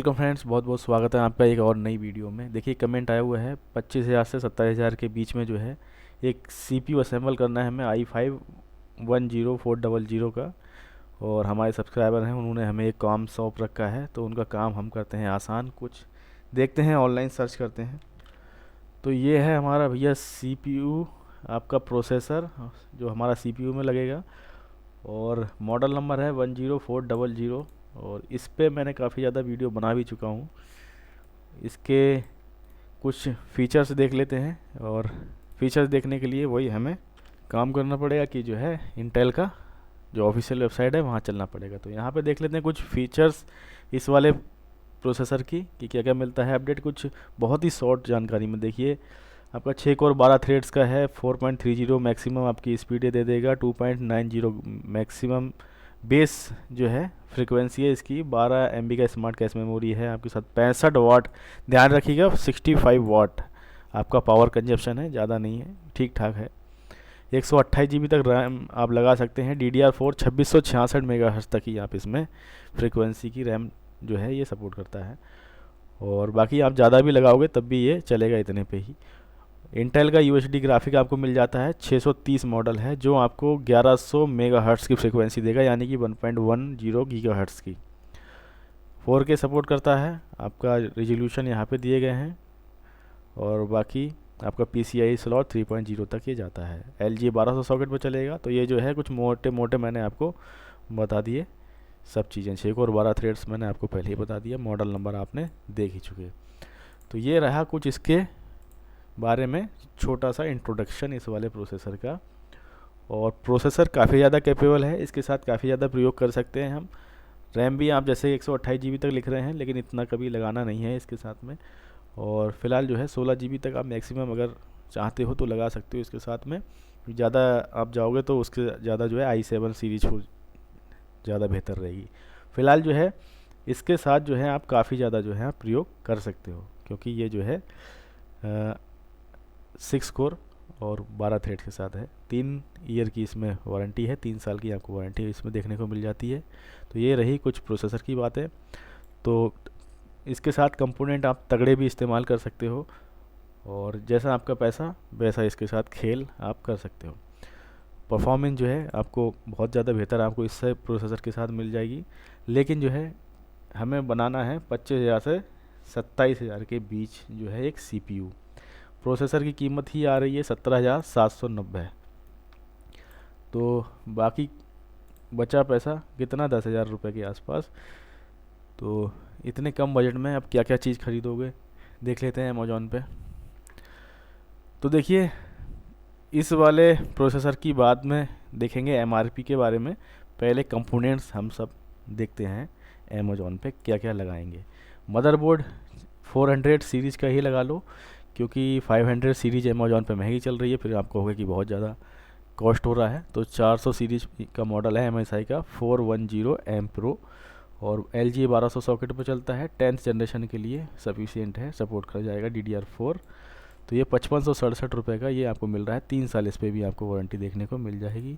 Welcome friends, बहुत बहुत स्वागत है आपका एक और नई वीडियो में। देखिए कमेंट आया हुआ है 25,000 से 27,000 के बीच में जो है एक सीपीयू असेंबल करना है हमें i5 10400 का। और हमारे सब्सक्राइबर हैं, उन्होंने हमें एक काम सौंप रखा है, तो उनका काम हम करते हैं आसान। कुछ देखते हैं, ऑनलाइन सर्च करते हैं। तो ये है हमारा भैया सीपीयू, आपका प्रोसेसर जो हमारा सीपीयू में लगेगा। और मॉडल नंबर है 10400। और इस पे मैंने काफ़ी ज़्यादा वीडियो बना भी चुका हूँ। इसके कुछ फीचर्स देख लेते हैं। और फीचर्स देखने के लिए वही हमें काम करना पड़ेगा कि जो है इंटेल का जो ऑफिशियल वेबसाइट है वहाँ चलना पड़ेगा। तो यहाँ पे देख लेते हैं कुछ फीचर्स इस वाले प्रोसेसर की कि क्या क्या मिलता है अपडेट। कुछ बहुत ही शॉर्ट जानकारी में देखिए, आपका 6 कोर 12 थ्रेड्स का है, 4.30 मैक्सिमम आपकी स्पीड दे देगा, 2.90 मैक्सिमम बेस जो है फ्रिक्वेंसी है इसकी, 12 MB का स्मार्ट कैश मेमोरी है आपके साथ, 65 वाट, ध्यान रखिएगा 65 वाट आपका पावर कंजप्शन है, ज़्यादा नहीं है, ठीक ठाक है। 128 GB तक रैम आप लगा सकते हैं। DDR4 2666 मेगाहर्ट्ज़ तक ही आप इसमें फ्रिक्वेंसी की रैम जो है ये सपोर्ट करता है। और बाकी आप ज़्यादा भी लगाओगे तब भी ये चलेगा इतने पे ही। इंटेल का UHD ग्राफिक आपको मिल जाता है, 630 मॉडल है, जो आपको 1100 मेगाहर्ट्ज़ की फ्रिक्वेंसी देगा, यानी कि 1.10 गीगाहर्ट्ज़ की। 4K सपोर्ट करता है, आपका रिजोल्यूशन यहाँ पे दिए गए हैं। और बाकी आपका PCI स्लॉट 3.0 तक ये जाता है। LGA 1200 सॉकेट पर चलेगा। तो ये जो है कुछ मोटे मोटे मैंने आपको बता दिए सब चीज़ें। 6 और 12 थ्रेड्स मैंने आपको पहले ही बता दिया, मॉडल नंबर आपने देख ही चुके। तो ये रहा कुछ इसके बारे में छोटा सा इंट्रोडक्शन इस वाले प्रोसेसर का। और प्रोसेसर काफ़ी ज़्यादा कैपेबल है, इसके साथ काफ़ी ज़्यादा प्रयोग कर सकते हैं हम। रैम भी आप जैसे 128 GB तक लिख रहे हैं, लेकिन इतना कभी लगाना नहीं है इसके साथ में। और फिलहाल जो है 16 GB तक आप मैक्सिमम अगर चाहते हो तो लगा सकते हो इसके साथ में। ज़्यादा आप जाओगे तो उसके ज़्यादा जो है i7 सीरीज हो, ज़्यादा बेहतर रहेगी। फ़िलहाल जो है इसके साथ जो है आप काफ़ी ज़्यादा जो है आप प्रयोग कर सकते हो, क्योंकि ये जो है 6 कोर और 12 थ्रेड के साथ है। 3 ईयर की इसमें वारंटी है, 3 साल की आपको वारंटी इसमें देखने को मिल जाती है। तो ये रही कुछ प्रोसेसर की बातें। तो इसके साथ कंपोनेंट आप तगड़े भी इस्तेमाल कर सकते हो, और जैसा आपका पैसा वैसा इसके साथ खेल आप कर सकते हो। परफॉर्मेंस जो है आपको बहुत ज़्यादा बेहतर आपको इससे प्रोसेसर के साथ मिल जाएगी। लेकिन जो है हमें बनाना है 25,000 से 27,000 के बीच जो है एक CPU। प्रोसेसर की कीमत ही आ रही है 17,790। तो बाकी बचा पैसा कितना, 10,000 रुपये के आसपास। तो इतने कम बजट में अब क्या क्या चीज़ खरीदोगे देख लेते हैं अमेज़ॉन पे। तो देखिए इस वाले प्रोसेसर की बाद में देखेंगे MRP के बारे में। पहले कंपोनेंट्स हम सब देखते हैं अमेज़ॉन पे क्या क्या लगाएंगे। मदरबोर्ड 400 सीरीज़ का ही लगा लो, क्योंकि 500 सीरीज अमेज़ॉन पे महंगी चल रही है, फिर आपको होगा कि बहुत ज़्यादा कॉस्ट हो रहा है। तो 400 सीरीज का मॉडल है MSI का 410M Pro, और LGA 1200 सॉकेट पर चलता है, 10th जनरेशन के लिए सफिशिएंट है, सपोर्ट कर जाएगा DDR4। तो ये 5567 रुपये का ये आपको मिल रहा है। 3 साल इस पर भी आपको वारंटी देखने को मिल जाएगी।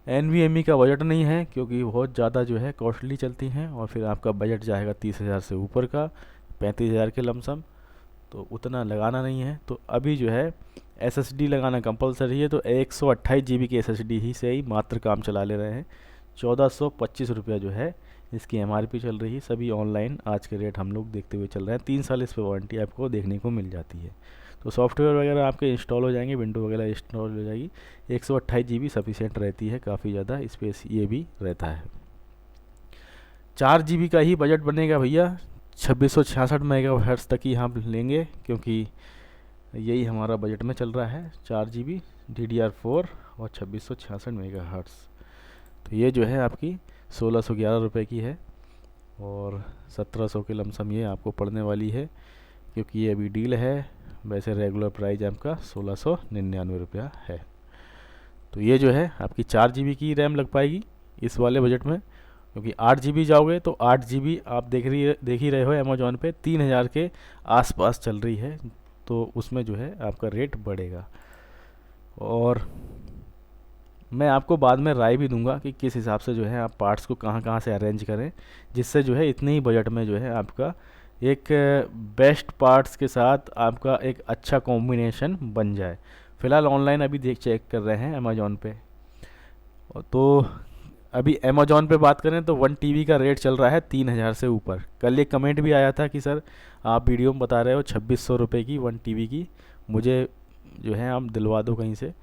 NVMe का बजट नहीं है, क्योंकि बहुत ज़्यादा जो है कॉस्टली चलती हैं, और फिर आपका बजट जाएगा 30,000 से ऊपर का, 35,000 के लमसम। तो उतना लगाना नहीं है। तो अभी जो है SSD लगाना कंपलसरी है। तो 128 GB की SSD ही से ही मात्र काम चला ले रहे हैं। 1425 रुपया जो है इसकी MRP चल रही है। सभी ऑनलाइन आज के रेट हम लोग देखते हुए चल रहे हैं। 3 साल इस पर वारंटी आपको देखने को मिल जाती है। तो सॉफ्टवेयर वगैरह आपके इंस्टॉल हो जाएंगे, विंडो वगैरह इंस्टॉल हो जाएगी। 128 GB सफिशिएंट रहती है, काफ़ी ज़्यादा स्पेस ये भी रहता है। 4 GB का ही बजट बनेगा भैया, 2666 मेगाहर्ट्ज़ तक ही हम लेंगे, क्योंकि यही हमारा बजट में चल रहा है। 4 GB DDR4 और 2666 मेगाहर्ट्ज़। तो ये जो है आपकी 1611 रुपये की है, और 1700 के लमसम ये आपको पड़ने वाली है, क्योंकि ये अभी डील है। वैसे रेगुलर प्राइस आपका 1699 रुपया है। तो ये जो है आपकी 4 GB की रैम लग पाएगी इस वाले बजट में, क्योंकि 8 GB जाओगे तो 8 GB आप देख ही रहे हो अमेज़ॉन पे 3,000 के आसपास चल रही है। तो उसमें जो है आपका रेट बढ़ेगा। और मैं आपको बाद में राय भी दूंगा कि किस हिसाब से जो है आप पार्ट्स को कहाँ कहाँ से अरेंज करें, जिससे जो है इतने ही बजट में जो है आपका एक बेस्ट पार्ट्स के साथ आपका एक अच्छा कॉम्बिनेशन बन जाए। फ़िलहाल ऑनलाइन अभी देख चेक कर रहे हैं अमेज़ॉन पे। तो अभी अमेज़ॉन पे बात करें तो 1 TB का रेट चल रहा है 3,000 से ऊपर। कल एक कमेंट भी आया था कि सर आप वीडियो में बता रहे हो 2600 रुपये की 1 TB की, मुझे जो है आप दिलवा दो कहीं से।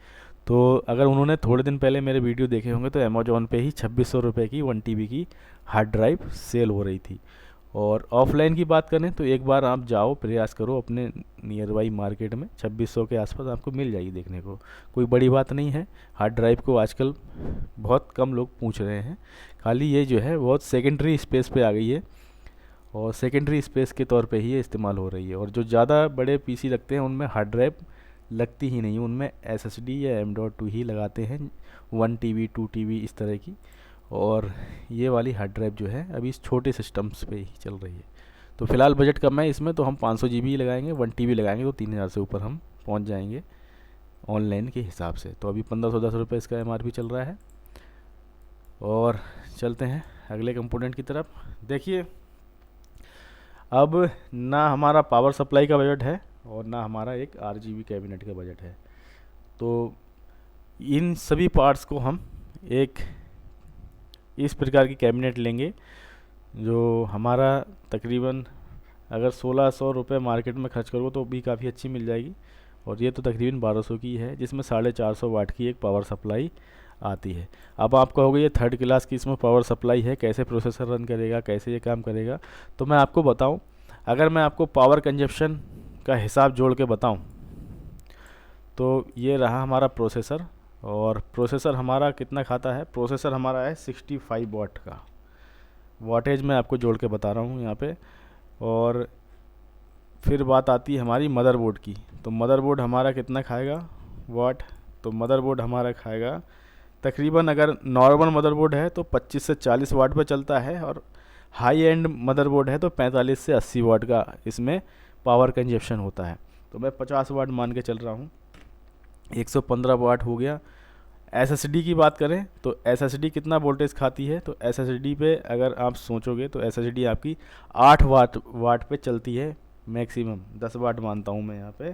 तो अगर उन्होंने थोड़े दिन पहले मेरे वीडियो देखे होंगे तो अमेज़ॉन पे ही 2600 रुपये की 1 TB की हार्ड ड्राइव सेल हो रही थी। और ऑफलाइन की बात करें तो एक बार आप जाओ, प्रयास करो अपने नियर बाई मार्केट में, 2600 के आसपास आपको मिल जाएगी देखने को। कोई बड़ी बात नहीं है। हार्ड ड्राइव को आजकल बहुत कम लोग पूछ रहे हैं, खाली ये जो है बहुत सेकेंडरी स्पेस पे आ गई है और सेकेंडरी स्पेस के तौर पे ही ये इस्तेमाल हो रही है। और जो ज़्यादा बड़े पीसी लगते हैं उनमें हार्ड ड्राइव लगती ही नहीं, उनमें SSD या M.2 ही लगाते हैं, 1 TB 2 TB इस तरह की। और ये वाली हार्ड ड्राइव जो है अभी इस छोटे सिस्टम्स पे ही चल रही है। तो फ़िलहाल बजट कम है इसमें, तो हम 500 GB ही लगाएंगे, 1 TB लगाएंगे तो 3,000 से ऊपर हम पहुंच जाएंगे ऑनलाइन के हिसाब से। तो अभी 1510 रुपये इसका MRP चल रहा है। और चलते हैं अगले कंपोनेंट की तरफ। देखिए, अब ना हमारा पावर सप्लाई का बजट है और ना हमारा एक RGB कैबिनेट का बजट है। तो इन सभी पार्ट्स को हम एक इस प्रकार की कैबिनेट लेंगे जो हमारा तकरीबन, अगर 1600 रुपये मार्केट में खर्च करो तो भी काफ़ी अच्छी मिल जाएगी। और ये तो तकरीबन 1200 की है, जिसमें 450 वाट की एक पावर सप्लाई आती है। अब आप कहोगे ये थर्ड क्लास की इसमें पावर सप्लाई है, कैसे प्रोसेसर रन करेगा, कैसे ये काम करेगा। तो मैं आपको बताऊं, अगर मैं आपको पावर कंजप्शन का हिसाब जोड़ के बताऊं तो ये रहा हमारा प्रोसेसर। और प्रोसेसर हमारा कितना खाता है, प्रोसेसर हमारा है 65 वाट का। वाटेज मैं आपको जोड़ के बता रहा हूँ यहाँ पे। और फिर बात आती है हमारी मदरबोर्ड की। तो मदरबोर्ड हमारा कितना खाएगा वाट, तो मदरबोर्ड हमारा खाएगा तकरीबन, अगर नॉर्मल मदरबोर्ड है तो 25 से 40 वाट पे चलता है, और हाई एंड मदरबोर्ड है तो 45 से 80 वाट का इसमें पावर कंजप्शन होता है। तो मैं 50 वाट मान के चल रहा हूँ, 115 वाट हो गया। SSD की बात करें तो SSD कितना वोल्टेज खाती है, तो SSD पे अगर आप सोचोगे तो SSD आपकी 8 वाट पे चलती है मैक्सिमम, 10 वाट मानता हूँ मैं यहाँ पे,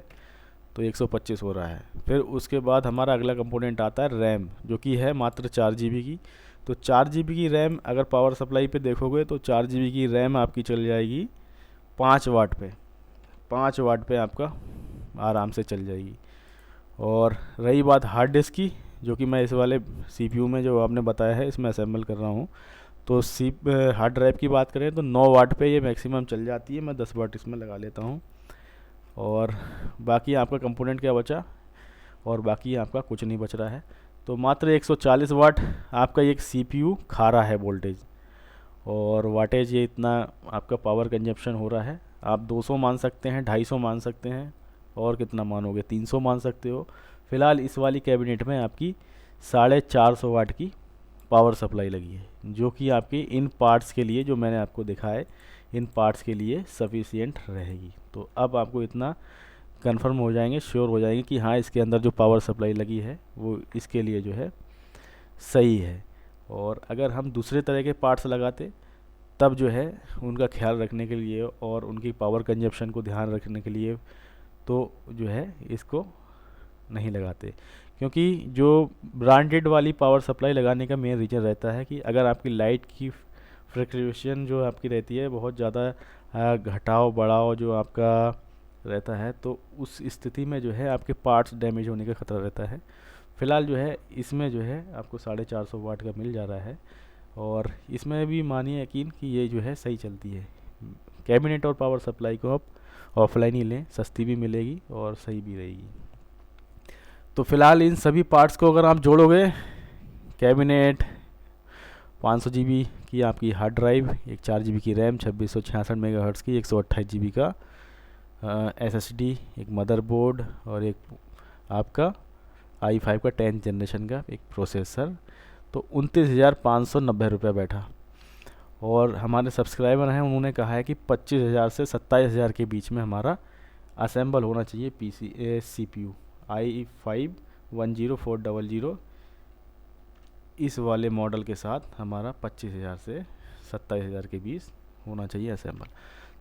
तो 125 हो रहा है। फिर उसके बाद हमारा अगला कंपोनेंट आता है रैम, जो कि है मात्र 4 GB की। तो 4 GB की रैम अगर पावर सप्लाई पे देखोगे तो 4 GB की रैम आपकी चल जाएगी 5 वाट पे, 5 वाट पे आपका आराम से चल जाएगी। और रही बात हार्ड डिस्क की, जो कि मैं इस वाले CPU में जो आपने बताया है इसमें असेंबल कर रहा हूँ, तो हार्ड ड्राइव की बात करें तो 9 वाट पे ये मैक्सिमम चल जाती है, मैं 10 वाट इसमें लगा लेता हूँ। और बाकी आपका कंपोनेंट क्या बचा, और बाकी आपका कुछ नहीं बच रहा है। तो मात्र 140 वाट आपका एक CPU खा रहा है वोल्टेज, और वाटेज ये इतना आपका पावर कंजप्शन हो रहा है। आप 200 मान सकते हैं, 250 मान सकते हैं, और कितना मानोगे, 300 मान सकते हो। फ़िलहाल इस वाली कैबिनेट में आपकी 450 वाट की पावर सप्लाई लगी है, जो कि आपके इन पार्ट्स के लिए जो मैंने आपको दिखाया, इन पार्ट्स के लिए सफिशियंट रहेगी। तो अब आपको इतना कंफर्म हो जाएंगे, श्योर हो जाएंगे कि हाँ, इसके अंदर जो पावर सप्लाई लगी है वो इसके लिए जो है सही है। और अगर हम दूसरे तरह के पार्ट्स लगाते तब जो है उनका ख्याल रखने के लिए और उनकी पावर कंजप्शन को ध्यान रखने के लिए तो जो है इसको नहीं लगाते। क्योंकि जो ब्रांडेड वाली पावर सप्लाई लगाने का मेन रीज़न रहता है कि अगर आपकी लाइट की फ्रिक्वेशन जो आपकी रहती है बहुत ज़्यादा घटाव बढ़ाव जो आपका रहता है, तो उस स्थिति में जो है आपके पार्ट्स डैमेज होने का ख़तरा रहता है। फ़िलहाल जो है इसमें जो है आपको 450 वाट का मिल जा रहा है, और इसमें भी मानिए यकीन कि ये जो है सही चलती है। कैबिनेट और पावर सप्लाई को आप ऑफलाइन ही लें, सस्ती भी मिलेगी और सही भी रहेगी। तो फ़िलहाल इन सभी पार्ट्स को अगर आप जोड़ोगे, कैबिनेट, 500 GB की आपकी हार्ड ड्राइव, एक 4 GB की रैम, 2666 मेगाहर्ट्ज़ की 128 GB का SSD, एक मदरबोर्ड और एक आपका i5 का 10th जनरेशन का एक प्रोसेसर, तो 29,590 रुपये बैठा। और हमारे सब्सक्राइबर हैं, उन्होंने कहा है कि 25,000 से 27,000 के बीच में हमारा असेंबल होना चाहिए CPU i5 10400 इस वाले मॉडल के साथ हमारा 25,000 से 27,000 के बीच होना चाहिए असेंबल।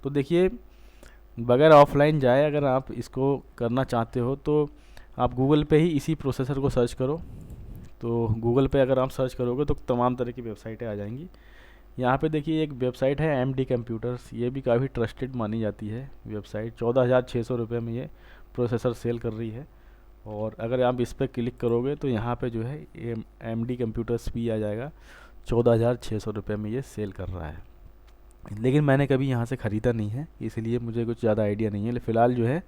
तो देखिए, बगैर ऑफलाइन जाए अगर आप इसको करना चाहते हो तो आप गूगल पे ही इसी प्रोसेसर को सर्च करो। तो गूगल पे अगर आप सर्च करोगे तो तमाम तरह की वेबसाइटें आ जाएंगी। यहाँ पे देखिए एक वेबसाइट है एमडी कंप्यूटर्स, ये भी काफ़ी ट्रस्टेड मानी जाती है वेबसाइट। 14,600 रुपये में ये प्रोसेसर सेल कर रही है। और अगर आप इस पर क्लिक करोगे तो यहाँ पे जो है एमडी कंप्यूटर्स भी आ जाएगा। 14,600 रुपये में ये सेल कर रहा है। लेकिन मैंने कभी यहाँ से ख़रीदा नहीं है, इसलिए मुझे कुछ ज़्यादा आइडिया नहीं है। फ़िलहाल जो है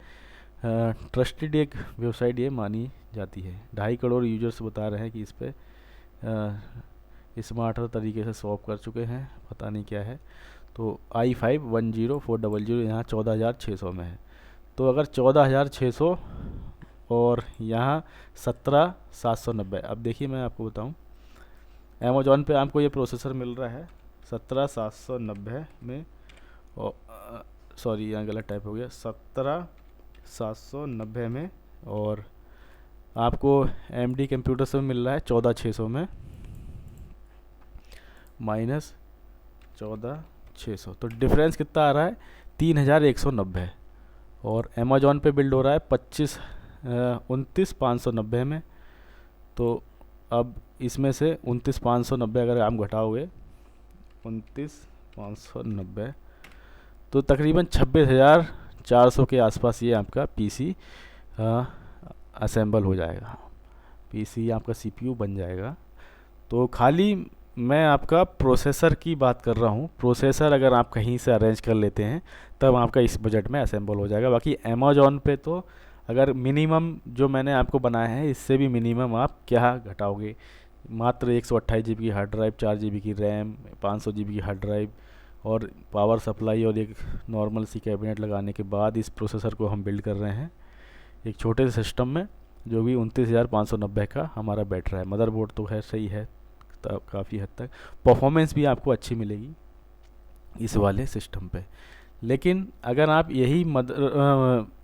ट्रस्टेड एक वेबसाइट ये मानी जाती है। 2.5 करोड़ यूजर्स बता रहे हैं कि इस पर स्मार्ट तरीके से सॉल्व कर चुके हैं, पता नहीं क्या है। तो i5-10400 यहाँ 14,600 में है। तो अगर 14,600 और यहाँ 17,790, अब देखिए मैं आपको बताऊँ, अमेज़ॉन पे आपको ये प्रोसेसर मिल रहा है 17,790 में, और सॉरी यहाँ गलत टाइप हो गया, 17,790 में। और आपको एमडी कंप्यूटर से मिल रहा है 14,600 में माइनस 14,600। तो डिफरेंस कितना आ रहा है? 3,190। और अमेज़ॉन पे बिल्ड हो रहा है 29,590 में। तो अब इसमें से 29,590 अगर आप घटाओगे 29,590 तो तकरीबन 26,400 के आसपास ये आपका पीसी असेंबल हो जाएगा, पीसी आपका सीपीयू बन जाएगा। तो खाली मैं आपका प्रोसेसर की बात कर रहा हूँ। प्रोसेसर अगर आप कहीं से अरेंज कर लेते हैं तब आपका इस बजट में असेंबल हो जाएगा। बाकी अमेज़ॉन पे तो अगर मिनिमम जो मैंने आपको बनाया है इससे भी मिनिमम आप क्या घटाओगे, मात्र 128 GB की हार्ड ड्राइव, 4 GB की रैम, 500 GB की हार्ड ड्राइव और पावर सप्लाई और एक नॉर्मल सी कैबिनेट लगाने के बाद इस प्रोसेसर को हम बिल्ड कर रहे हैं एक छोटे से सिस्टम में, जो भी 29,590 का हमारा बैठ रहा है। मदरबोर्ड तो खैर सही है काफ़ी हद तक, परफॉर्मेंस भी आपको अच्छी मिलेगी इस वाले सिस्टम पे। लेकिन अगर आप यही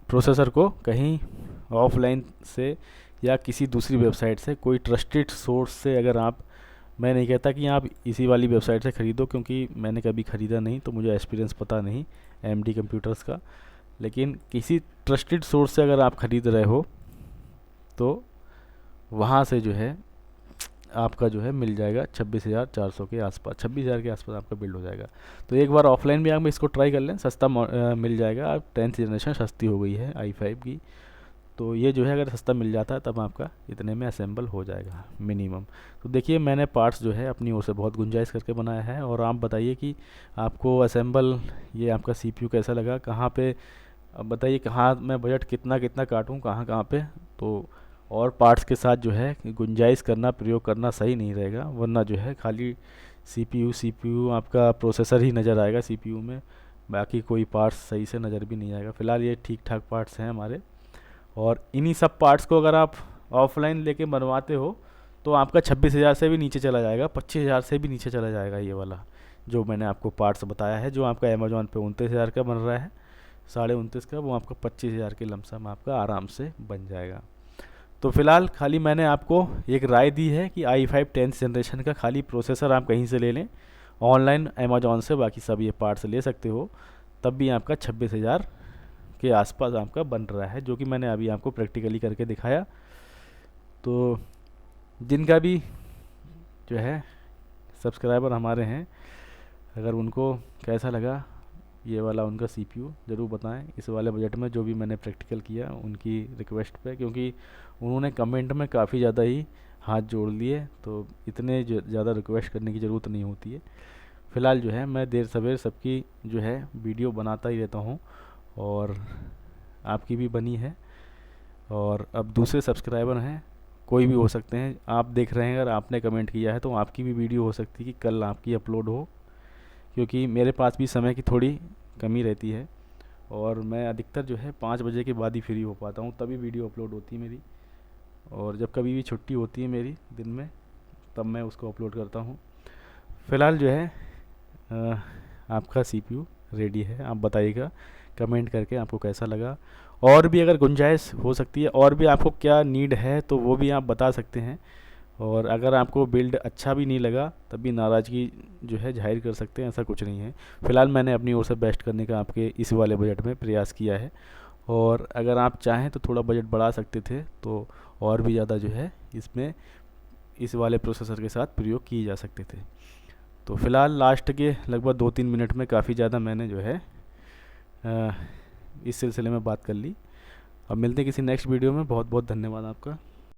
प्रोसेसर को कहीं ऑफलाइन से या किसी दूसरी वेबसाइट से, कोई ट्रस्टेड सोर्स से, अगर आप, मैं नहीं कहता कि आप इसी वाली वेबसाइट से ख़रीदो क्योंकि मैंने कभी ख़रीदा नहीं तो मुझे एक्सपीरियंस पता नहीं एमडी कंप्यूटर्स का, लेकिन किसी ट्रस्टेड सोर्स से अगर आप ख़रीद रहे हो तो वहाँ से जो है आपका जो है मिल जाएगा 26,400 के आसपास, 26,000 के आसपास आपका बिल्ड हो जाएगा। तो एक बार ऑफलाइन भी आप इसको ट्राई कर लें, सस्ता मिल जाएगा। आप 10th जनरेशन सस्ती हो गई है i5 की, तो ये जो है अगर सस्ता मिल जाता है तब आपका इतने में असेंबल हो जाएगा मिनिमम। तो देखिए मैंने पार्ट्स जो है अपनी ओर से बहुत गुंजाइश करके बनाया है। और आप बताइए कि आपको असेंबल ये आपका सीपीयू कैसा लगा, कहाँ पे, अब बताइए कहाँ मैं बजट कितना कितना काटूँ कहाँ कहाँ पे। तो और पार्ट्स के साथ जो है गुंजाइश करना, प्रयोग करना सही नहीं रहेगा, वरना जो है खाली सीपीयू आपका प्रोसेसर ही नज़र आएगा सीपीयू में, बाकी कोई पार्ट्स सही से नज़र भी नहीं आएगा। फ़िलहाल ये ठीक ठाक पार्ट्स हैं हमारे, और इन्हीं सब पार्ट्स को अगर आप ऑफलाइन लेके बनवाते हो तो आपका 26,000 से भी नीचे चला जाएगा, 25,000 से भी नीचे चला जाएगा। ये वाला जो मैंने आपको पार्ट्स बताया है, जो आपका अमेज़ॉन पे 29,000 का बन रहा है, 29.5 का, वो आपका 25,000 के लमसम आपका आराम से बन जाएगा। तो फ़िलहाल खाली मैंने आपको एक राय दी है कि i5 10th जनरेशन का खाली प्रोसेसर आप कहीं से ले लें ऑनलाइन अमेज़ॉन से, बाकी सब ये पार्ट्स ले सकते हो, तब भी आपका 26,000 के आसपास आपका बन रहा है, जो कि मैंने अभी आपको प्रैक्टिकली करके दिखाया। तो जिनका भी जो है सब्सक्राइबर हमारे हैं, अगर उनको कैसा लगा ये वाला उनका सीपीयू ज़रूर बताएं इस वाले बजट में जो भी मैंने प्रैक्टिकल किया उनकी रिक्वेस्ट पे, क्योंकि उन्होंने कमेंट में काफ़ी ज़्यादा ही हाथ जोड़ लिए, तो इतने ज़्यादा रिक्वेस्ट करने की ज़रूरत नहीं होती है। फ़िलहाल जो है मैं देर सवेर सबकी जो है वीडियो बनाता ही रहता हूँ, और आपकी भी बनी है। और अब दूसरे सब्सक्राइबर हैं, कोई भी हो सकते हैं, आप देख रहे हैं, अगर आपने कमेंट किया है तो आपकी भी वीडियो हो सकती है कि कल आपकी अपलोड हो, क्योंकि मेरे पास भी समय की थोड़ी कमी रहती है और मैं अधिकतर जो है 5 बजे के बाद ही फ्री हो पाता हूँ, तभी वीडियो अपलोड होती है मेरी। और जब कभी भी छुट्टी होती है मेरी दिन में तब मैं उसको अपलोड करता हूँ। फ़िलहाल जो है आपका सीपीयू रेडी है, आप बताइएगा कमेंट करके आपको कैसा लगा। और भी अगर गुंजाइश हो सकती है, और भी आपको क्या नीड है तो वो भी आप बता सकते हैं, और अगर आपको बिल्ड अच्छा भी नहीं लगा तब भी नाराज़गी जो है जाहिर कर सकते हैं, ऐसा कुछ नहीं है। फ़िलहाल मैंने अपनी ओर से बेस्ट करने का आपके इस वाले बजट में प्रयास किया है, और अगर आप चाहें तो थोड़ा बजट बढ़ा सकते थे, तो और भी ज़्यादा जो है इसमें इस वाले प्रोसेसर के साथ प्रयोग किए जा सकते थे। तो फ़िलहाल लास्ट के लगभग 2-3 मिनट में काफ़ी ज़्यादा मैंने जो है इस सिलसिले में बात कर ली। अब मिलते हैं किसी नेक्स्ट वीडियो में। बहुत बहुत धन्यवाद आपका।